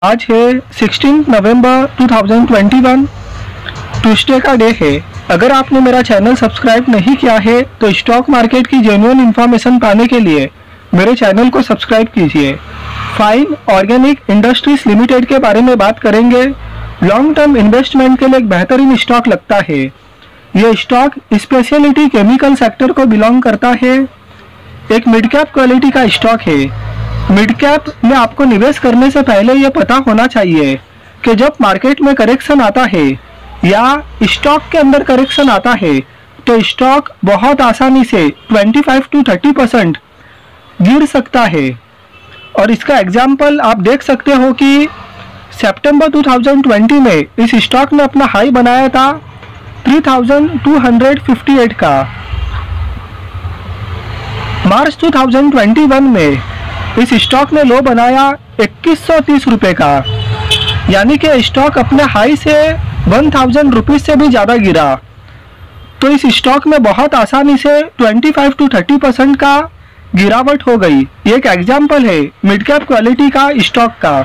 आज है 16 नवंबर 2021। ट्यूसडे का डे है। अगर आपने मेरा चैनल सब्सक्राइब नहीं किया है तो स्टॉक मार्केट की जेन्युइन इन्फॉर्मेशन पाने के लिए मेरे चैनल को सब्सक्राइब कीजिए। फाइन ऑर्गेनिक इंडस्ट्रीज लिमिटेड के बारे में बात करेंगे। लॉन्ग टर्म इन्वेस्टमेंट के लिए एक बेहतरीन स्टॉक लगता है। यह स्टॉक स्पेशलिटी केमिकल सेक्टर को बिलोंग करता है। एक मिड कैप क्वालिटी का स्टॉक है। मिड कैप में आपको निवेश करने से पहले यह पता होना चाहिए कि जब मार्केट में करेक्शन आता है या स्टॉक के अंदर करेक्शन आता है तो स्टॉक बहुत आसानी से 25 to 30% गिर सकता है। और इसका एग्जाम्पल आप देख सकते हो कि सितंबर 2020 में इस स्टॉक ने अपना हाई बनाया था 3258 का। मार्च 2021 में इस स्टॉक ने लो बनाया 2130 रुपये का, यानी कि स्टॉक अपने हाई से 1000 रुपीज से भी ज़्यादा गिरा। तो इस स्टॉक में बहुत आसानी से 25 to 30% का गिरावट हो गई। ये एक एग्जाम्पल है मिड कैप क्वालिटी का स्टॉक का।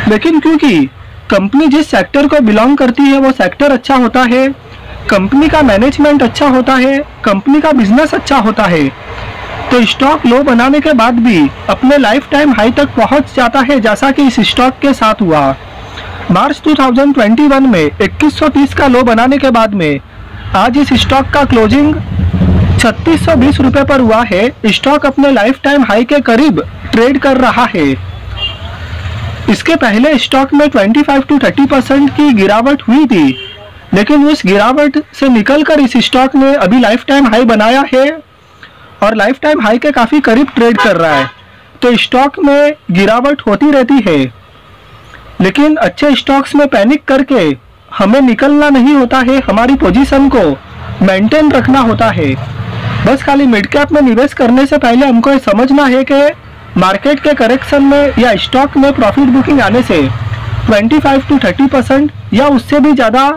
लेकिन क्योंकि कंपनी जिस सेक्टर को बिलोंग करती है वो सेक्टर अच्छा होता है, कंपनी का मैनेजमेंट अच्छा होता है, कंपनी का बिजनेस अच्छा होता है, तो स्टॉक लो बनाने के बाद भी अपने लाइफ टाइम हाई तक पहुंच जाता है, जैसा कि इस स्टॉक के साथ हुआ। मार्च 2021 में 2130 का लो बनाने के बाद में आज इस स्टॉक का क्लोजिंग 3620 रुपये पर हुआ है। स्टॉक अपने लाइफ टाइम हाई के करीब ट्रेड कर रहा है। इसके पहले स्टॉक में 25 to 30% की गिरावट हुई थी, लेकिन उस गिरावट से निकलकर इस स्टॉक ने अभी लाइफ टाइम हाई बनाया है और लाइफ टाइम हाई के काफ़ी करीब ट्रेड कर रहा है। तो स्टॉक में गिरावट होती रहती है, लेकिन अच्छे स्टॉक्स में पैनिक करके हमें निकलना नहीं होता है, हमारी पोजीशन को मेंटेन रखना होता है। बस खाली मिड कैप में निवेश करने से पहले हमको ये समझना है कि मार्केट के करेक्शन में या स्टॉक में प्रॉफिट बुकिंग आने से 25 to 30% या उससे भी ज़्यादा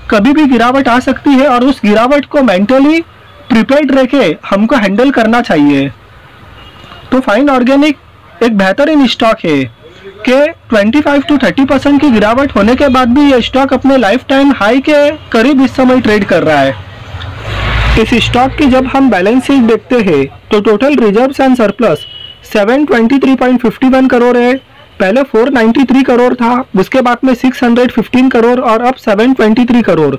कभी भी गिरावट आ सकती है और उस गिरावट को मेंटली प्रिपेयर्ड रह के हमको हैंडल करना चाहिए। तो फाइन ऑर्गेनिक एक बेहतरीन स्टॉक है कि 25 to 30% की गिरावट होने के बाद भी ये स्टॉक अपने लाइफ टाइम हाई के करीब इस समय ट्रेड कर रहा है। इस स्टॉक की जब हम बैलेंस शीट देखते हैं तो total reserves and surplus 723.51 crore है। पहले 493 करोड़ था, उसके बाद में 615 करोड़ और अब 723 करोड़।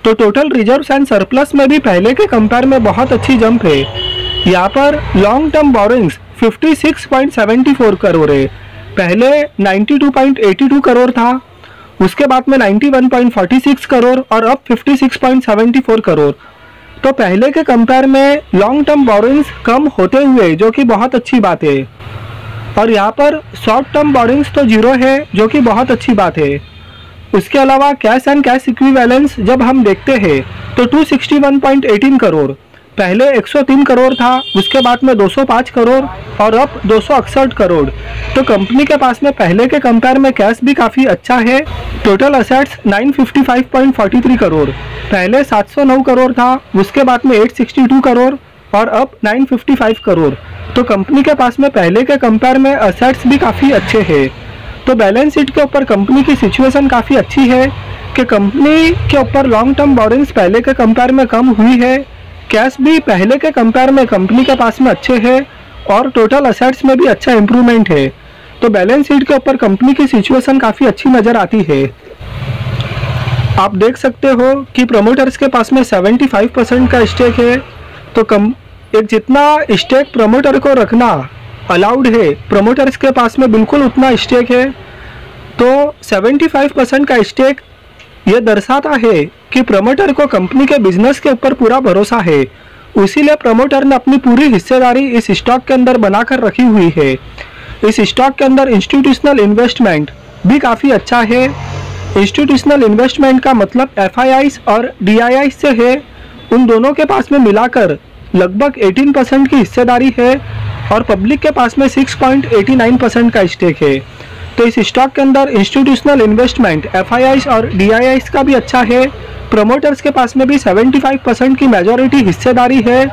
तो टोटल रिजर्व्स एंड सरप्लस में भी पहले के कंपेयर में बहुत अच्छी जंप है। यहाँ पर लॉन्ग टर्म बोरिंग्स 56.74 करोड़ है। पहले 92.82 करोड़ था, उसके बाद में 91.46 करोड़ और अब 56.74 करोड़। तो पहले के कंपेयर में लॉन्ग टर्म बोरिंग्स कम होते हुए, जो कि बहुत अच्छी बात है। और यहाँ पर शॉर्ट टर्म बोरिंग्स तो जीरो है, जो कि बहुत अच्छी बात है। उसके अलावा कैश एंड कैश इक्विवेलेंस जब हम देखते हैं तो 261.18 करोड़, पहले 103 करोड़ था, उसके बाद में 205 करोड़ और अब 268 करोड़। तो कंपनी के पास में पहले के कंपेयर में कैश भी काफ़ी अच्छा है। टोटल असेट्स 955.43 करोड़, पहले 709 करोड़ था, उसके बाद में 862 करोड़ और अब 955 करोड़। तो कंपनी के पास में पहले के कंपेयर में असेट्स भी काफ़ी अच्छे हैं। तो बैलेंस शीट के ऊपर कंपनी की सिचुएशन काफ़ी अच्छी है कि कंपनी के ऊपर लॉन्ग टर्म बोरिंग्स पहले के कंपेयर में कम हुई है, कैश भी पहले के कंपेयर में कंपनी के पास में अच्छे है और टोटल असेट्स में भी अच्छा इंप्रूवमेंट है। तो बैलेंस शीट के ऊपर कंपनी की सिचुएशन काफ़ी अच्छी नज़र आती है। आप देख सकते हो कि प्रमोटर्स के पास में 75% का स्टेक है। तो एक जितना स्टेक प्रमोटर को रखना अलाउड है, प्रमोटर्स के पास में बिल्कुल उतना स्टेक है। तो 75% का स्टेक ये दर्शाता है कि प्रमोटर को कंपनी के बिजनेस के ऊपर पूरा भरोसा है। इसीलिए प्रमोटर ने अपनी पूरी हिस्सेदारी इस स्टॉक के अंदर बनाकर रखी हुई है। इस स्टॉक के अंदर इंस्टीट्यूशनल इन्वेस्टमेंट भी काफ़ी अच्छा है। इंस्टीट्यूशनल इन्वेस्टमेंट का मतलब FIIs और DIIs से है। उन दोनों के पास में मिलाकर लगभग 18% की हिस्सेदारी है और पब्लिक के पास में 6.89% का स्टेक है। तो इस स्टॉक के अंदर इंस्टीट्यूशनल इन्वेस्टमेंट FIIs और DIIs का भी अच्छा है। प्रमोटर्स के पास में भी 75% की मेजॉरिटी हिस्सेदारी है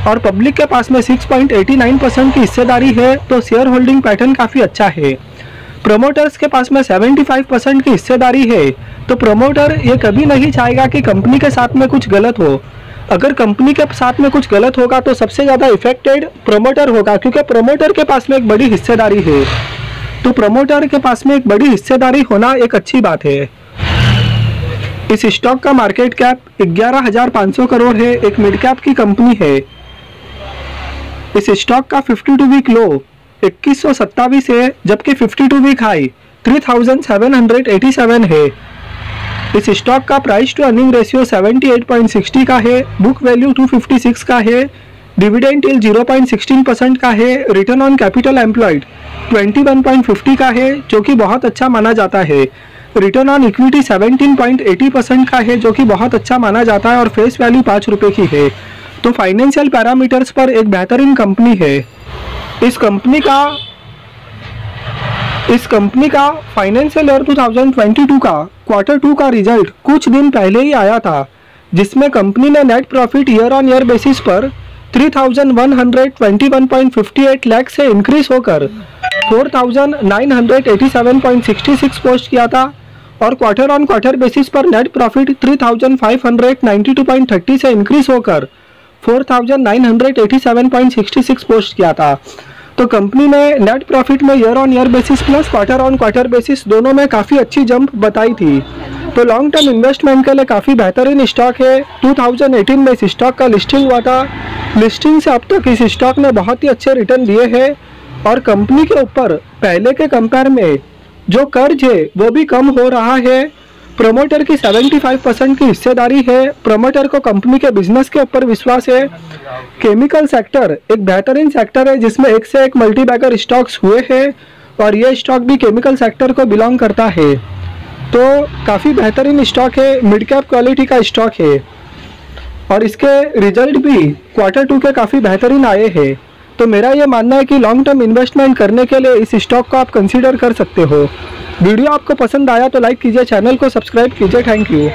और पब्लिक के पास में 6.89% की हिस्सेदारी है। तो शेयर होल्डिंग पैटर्न काफ़ी अच्छा है। प्रमोटर्स के पास में 75% की हिस्सेदारी है, तो प्रमोटर ये कभी नहीं चाहेगा कि कंपनी के साथ में कुछ गलत हो। अगर कंपनी के साथ में कुछ गलत होगा तो सबसे ज़्यादा इफेक्टेड प्रमोटर होगा, क्योंकि प्रमोटर के पास में एक बड़ी हिस्सेदारी है। तो प्रमोटर के पास में एक बड़ी हिस्सेदारी होना एक अच्छी बात है। इस स्टॉक का मार्केट कैप 11,500 करोड़ है, एक मिड कैप की कंपनी है। इस स्टॉक का 52 वीक लो 2127 है, जबकि 52 वीक हाई 3787 है। इस स्टॉक का प्राइस टू अर्निंग रेशियो 78.60 का है, बुक वैल्यू 256 का है, डिविडेंड यील्ड 0.16% का है, रिटर्न ऑन कैपिटल एम्प्लॉयड 21.50 का है, जो कि बहुत अच्छा माना जाता है। रिटर्न ऑन इक्विटी 17.80% का है, जो कि बहुत अच्छा माना जाता है, और फेस वैल्यू 5 रुपये की है। तो फाइनेंशियल पैरामीटर्स पर एक बेहतरीन कंपनी है। इस कंपनी का फाइनेंशियल ईयर 2022 का क्वार्टर 2 का रिजल्ट कुछ दिन पहले ही आया था, जिसमें कंपनी ने net profit year on year basis पर 3,121.58 लाख से इंक्रीज होकर 4,987.66 पोस्ट किया था, और क्वार्टर ऑन क्वार्टर बेसिस पर नेट प्रॉफिट 3,592.30 से इंक्रीज होकर 4,987.66 पोस्ट किया था। तो कंपनी ने नेट प्रॉफिट में year on year basis plus quarter on quarter basis दोनों में काफ़ी अच्छी जंप बताई थी। तो लॉन्ग टर्म इन्वेस्टमेंट के लिए काफ़ी बेहतरीन स्टॉक है। 2018 में इस स्टॉक का लिस्टिंग हुआ था। लिस्टिंग से अब तक इस स्टॉक ने बहुत ही अच्छे रिटर्न दिए हैं, और कंपनी के ऊपर पहले के कंपेयर में जो कर्ज है वो भी कम हो रहा है। प्रमोटर की 75% की हिस्सेदारी है। प्रमोटर को कंपनी के बिजनेस के ऊपर विश्वास है। केमिकल सेक्टर एक बेहतरीन सेक्टर है, जिसमें एक से एक मल्टीबैगर स्टॉक्स हुए हैं, और ये स्टॉक भी केमिकल सेक्टर को बिलोंग करता है। तो काफ़ी बेहतरीन स्टॉक है, मिड कैप क्वालिटी का स्टॉक है, और इसके रिजल्ट भी क्वार्टर 2 के काफ़ी बेहतरीन आए हैं। तो मेरा ये मानना है कि लॉन्ग टर्म इन्वेस्टमेंट करने के लिए इस स्टॉक को आप कंसीडर कर सकते हो। वीडियो आपको पसंद आया तो लाइक कीजिए, चैनल को सब्सक्राइब कीजिए। Thank you.